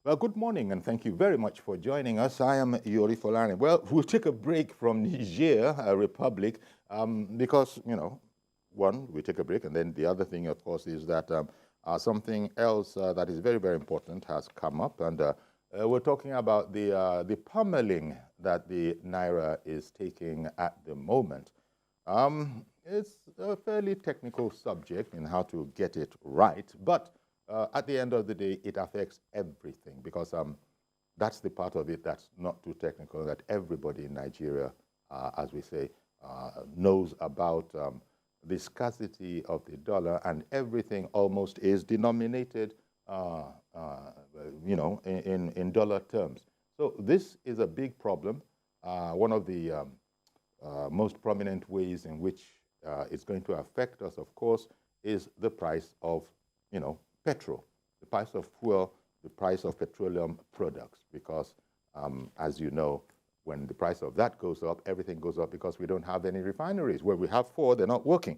Well, good morning, and thank you very much for joining us. I am Yori Folani. Well, we'll take a break from Niger Republic because, one, we take a break, and then the other thing, of course, is that something else that is very, very important has come up, and we're talking about the pummeling that the Naira is taking at the moment. It's a fairly technical subject in how to get it right, but at the end of the day, it affects everything because that's the part of it that's not too technical, that everybody in Nigeria, as we say, knows about the scarcity of the dollar, and everything almost is denominated, in dollar terms. So this is a big problem. One of the most prominent ways in which it's going to affect us, of course, is the price of, petrol, the price of fuel, the price of petroleum products, because as you know, when the price of that goes up, everything goes up because we don't have any refineries. Where we have 4, they're not working.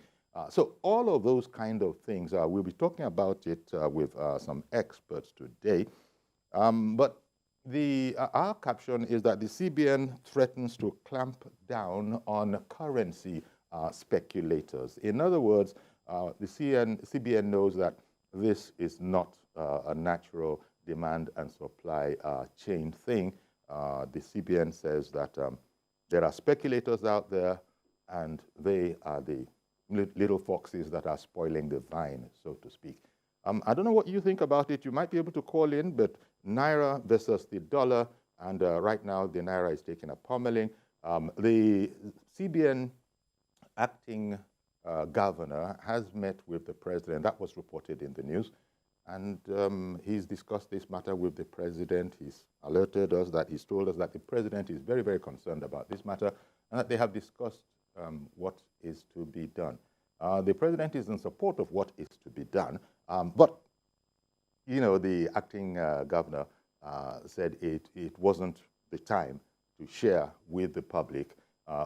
So all of those kind of things, we'll be talking about it with some experts today. But our caption is that the CBN threatens to clamp down on currency speculators. In other words, the CBN knows that this is not a natural demand and supply chain thing. The CBN says that there are speculators out there, and they are the little foxes that are spoiling the vine, so to speak. I don't know what you think about it. You might be able to call in, but Naira versus the dollar, and right now the Naira is taking a pummeling. The CBN acting governor has met with the president. That was reported in the news. And he's discussed this matter with the president. He's alerted us that he's told us that the president is very, very concerned about this matter, and that they have discussed what is to be done. The president is in support of what is to be done, but, the acting governor said it wasn't the time to share with the public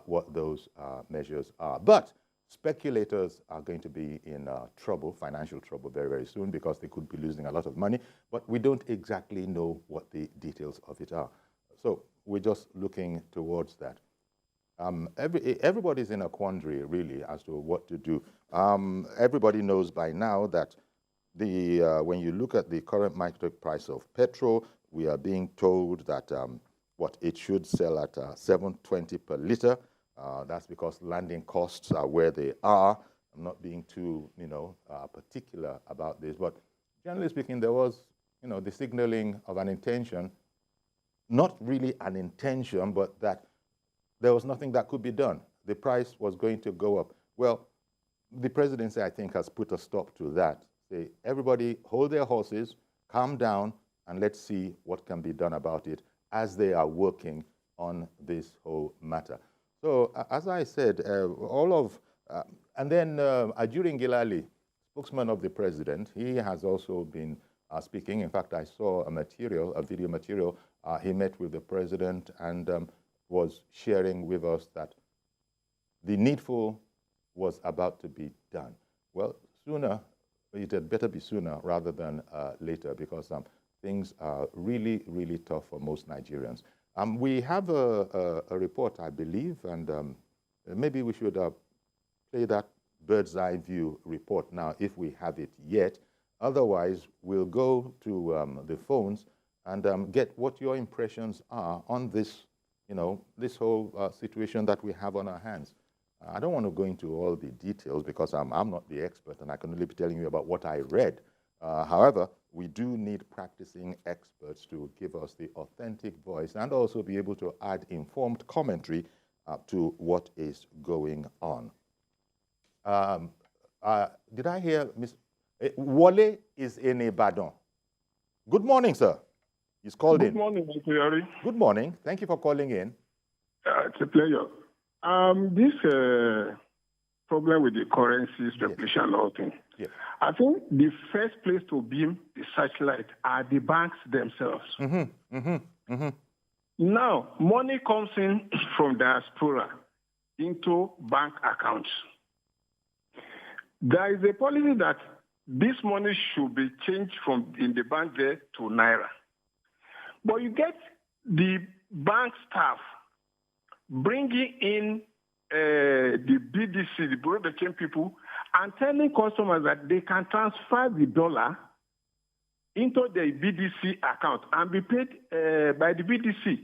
what those measures are. But speculators are going to be in trouble, financial trouble, very, very soon, because they could be losing a lot of money, but we don't exactly know what the details of it are. So we're just looking towards that. Everybody's in a quandary, really, as to what to do. Everybody knows by now that when you look at the current market price of petrol, we are being told that it should sell at $7.20 per liter. That's because landing costs are where they are. I'm not being too, particular about this, but generally speaking, there was, the signaling of an intention, not really an intention, but that there was nothing that could be done. The price was going to go up. Well, the presidency, I think, has put a stop to that. Say, everybody hold their horses, calm down, and let's see what can be done about it as they are working on this whole matter. So, as I said, and then Ajurin Gilali, spokesman of the president, he has also been speaking. In fact, I saw a video material. He met with the president and was sharing with us that the needful was about to be done. Well, sooner, it had better be sooner rather than later, because things are really, really tough for most Nigerians. We have a report, I believe, and maybe we should play that bird's eye view report now, if we have it yet. Otherwise, we'll go to the phones and get what your impressions are on this, this whole situation that we have on our hands. I don't want to go into all the details because I'm not the expert, and I can only be telling you about what I read. However, we do need practicing experts to give us the authentic voice and also be able to add informed commentary to what is going on. Did I hear Ms. Wale is in Ibadan? Good morning, sir. He's called in. Good morning, Mr. Yari. Good morning. Thank you for calling in. It's a pleasure. This problem with the currency speculation and all things. Yes. I think the first place to beam the searchlight are the banks themselves. Now, money comes in from diaspora into bank accounts. There is a policy that this money should be changed from in the bank there to Naira. But you get the bank staff bringing in the BDC, the Bureau de Change people, and telling customers that they can transfer the dollar into the BDC account and be paid by the BDC.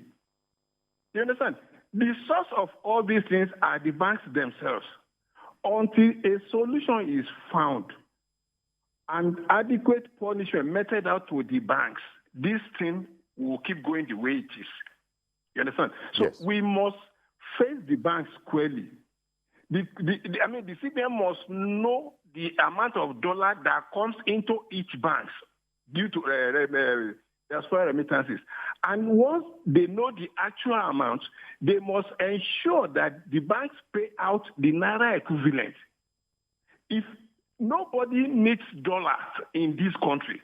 You understand? The source of all these things are the banks themselves. Until a solution is found and adequate punishment meted out to the banks, this thing will keep going the way it is. You understand? So yes. We must face the banks squarely. The CBN must know the amount of dollar that comes into each bank due to transfer remittances. And once they know the actual amount, they must ensure that the banks pay out the Naira equivalent. If nobody needs dollars in this country,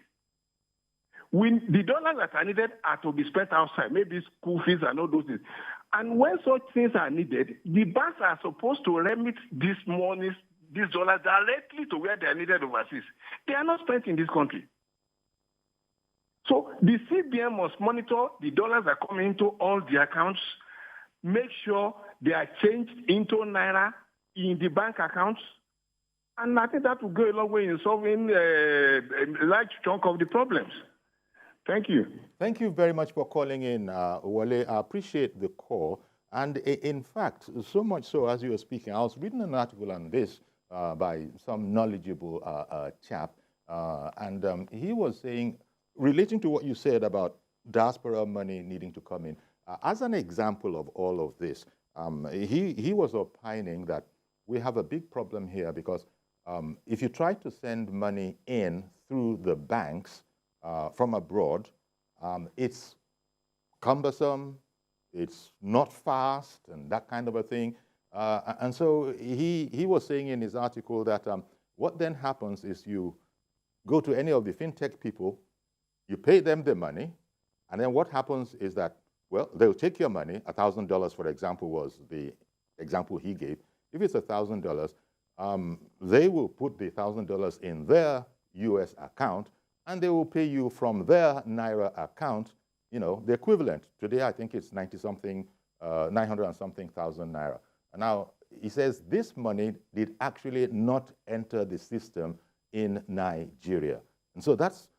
when the dollars that are needed are to be spent outside, maybe school fees and all those things. And when such things are needed, the banks are supposed to remit these monies, these dollars directly to where they are needed overseas. They are not spent in this country. So the CBN must monitor the dollars that come into all the accounts, make sure they are changed into Naira in the bank accounts, and I think that will go a long way in solving a large chunk of the problems. Thank you. Thank you very much for calling in, Wale. I appreciate the call. And in fact, so much so as you were speaking, I was reading an article on this by some knowledgeable chap, and he was saying, relating to what you said about diaspora money needing to come in, as an example of all of this, he was opining that we have a big problem here because if you try to send money in through the banks from abroad, it's cumbersome, it's not fast, and that kind of a thing. And so he was saying in his article that what then happens is you go to any of the fintech people, you pay them the money, and then what happens is that, well, they'll take your money. $1,000, for example, was the example he gave. If it's $1,000, they will put the $1,000 in their US account, and they will pay you from their Naira account, you know, the equivalent. Today, I think it's 90-something, 900 and something thousand Naira. And now, he says this money did actually not enter the system in Nigeria. And so that's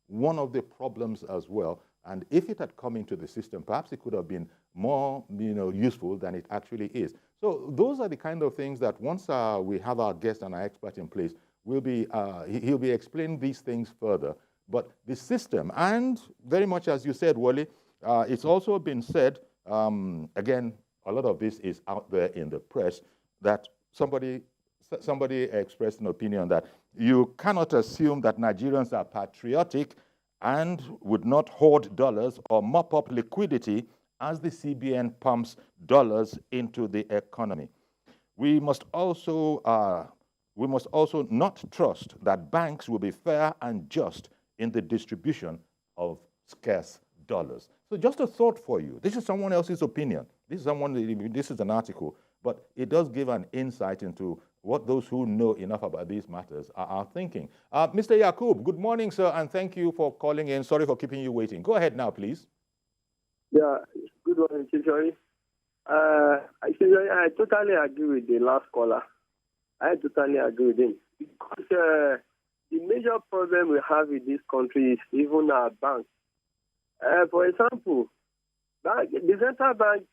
one of the problems as well. And if it had come into the system, perhaps it could have been more, useful than it actually is. So those are the kind of things that once we have our guest and our expert in place, he'll be explaining these things further. But the system, and very much as you said, Wally, it's also been said, again, a lot of this is out there in the press, that somebody expressed an opinion that you cannot assume that Nigerians are patriotic and would not hoard dollars or mop up liquidity as the CBN pumps dollars into the economy. We must also not trust that banks will be fair and just in the distribution of scarce dollars. So just a thought for you. This is someone else's opinion. This is an article, but it does give an insight into what those who know enough about these matters are thinking. Mr. Yakub, good morning, sir, and thank you for calling in. Sorry for keeping you waiting. Go ahead now, please. Yeah, good morning, Chichori. I totally agree with the last caller. I totally agree with him. Because the major problem we have in this country is even our banks. For example, the central bank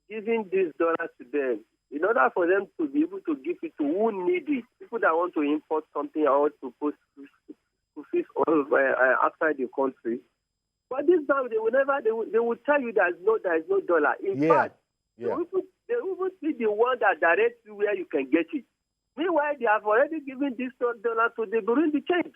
giving this dollar to them, in order for them to be able to give it to who need it, people that want to import something out to post to fees all outside the country. But this time they will tell you there is no dollar. In fact, they will be the one that directs you where you can get it. Meanwhile, they have already given this dollar to the Bureau de Change.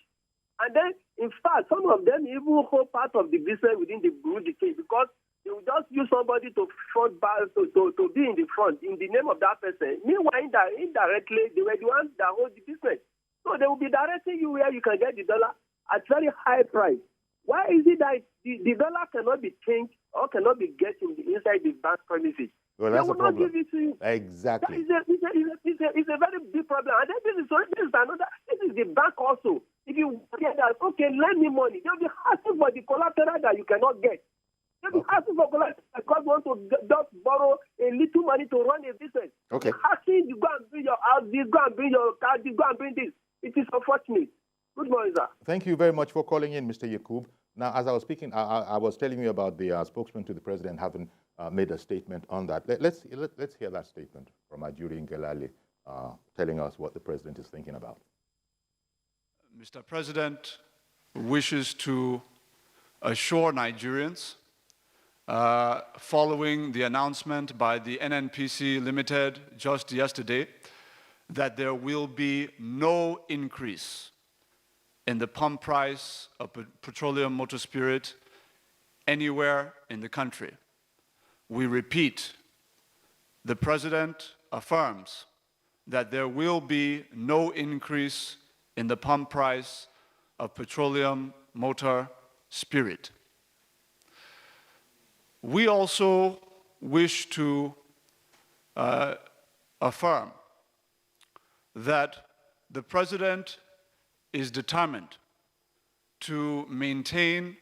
And then, in fact, some of them even hold part of the business within the Bureau de Change because they will just use somebody to be in the front in the name of that person. Meanwhile, indirectly, they were the ones that hold the business. So they will be directing you where you can get the dollar at very high price. Why is it that the dollar cannot be changed or cannot be get inside the bank premises? Well, that's they will not give it to you. Exactly. It's a very big problem. And then this is the bank also. If you get that, okay, lend me money, they'll be asking for the collateral that you cannot get. They be asking for collateral because they want to just borrow a little money to run a business. Okay. Asking you go and bring your house, you go and bring your car, you go and bring this. It is unfortunate. Good morning, sir. Thank you very much for calling in, Mr. Yakub. Now, as I was speaking, I was telling you about the spokesman to the president having made a statement on that. Let's hear that statement from Ajuri Ngelale, telling us what the president is thinking about. Mr. President wishes to assure Nigerians, following the announcement by the NNPC Limited just yesterday, that there will be no increase in the pump price of petroleum motor spirit anywhere in the country. We repeat, the President affirms that there will be no increase in the pump price of petroleum motor spirit. We also wish to affirm that the President is determined to maintain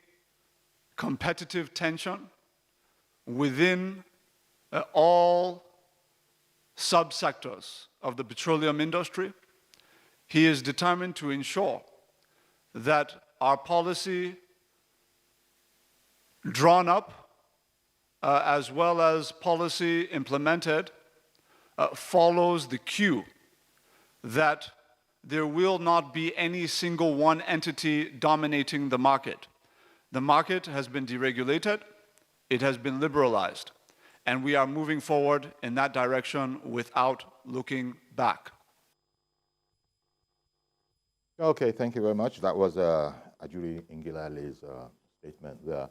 competitive tension within all subsectors of the petroleum industry. He is determined to ensure that our policy drawn up as well as policy implemented follows the cue that there will not be any single one entity dominating the market. The market has been deregulated, it has been liberalized, and we are moving forward in that direction without looking back. Okay, thank you very much. That was Ajuri Ngilale's statement there.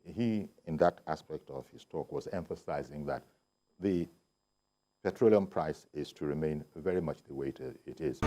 He, in that aspect of his talk, was emphasizing that the petroleum price is to remain very much the way it is.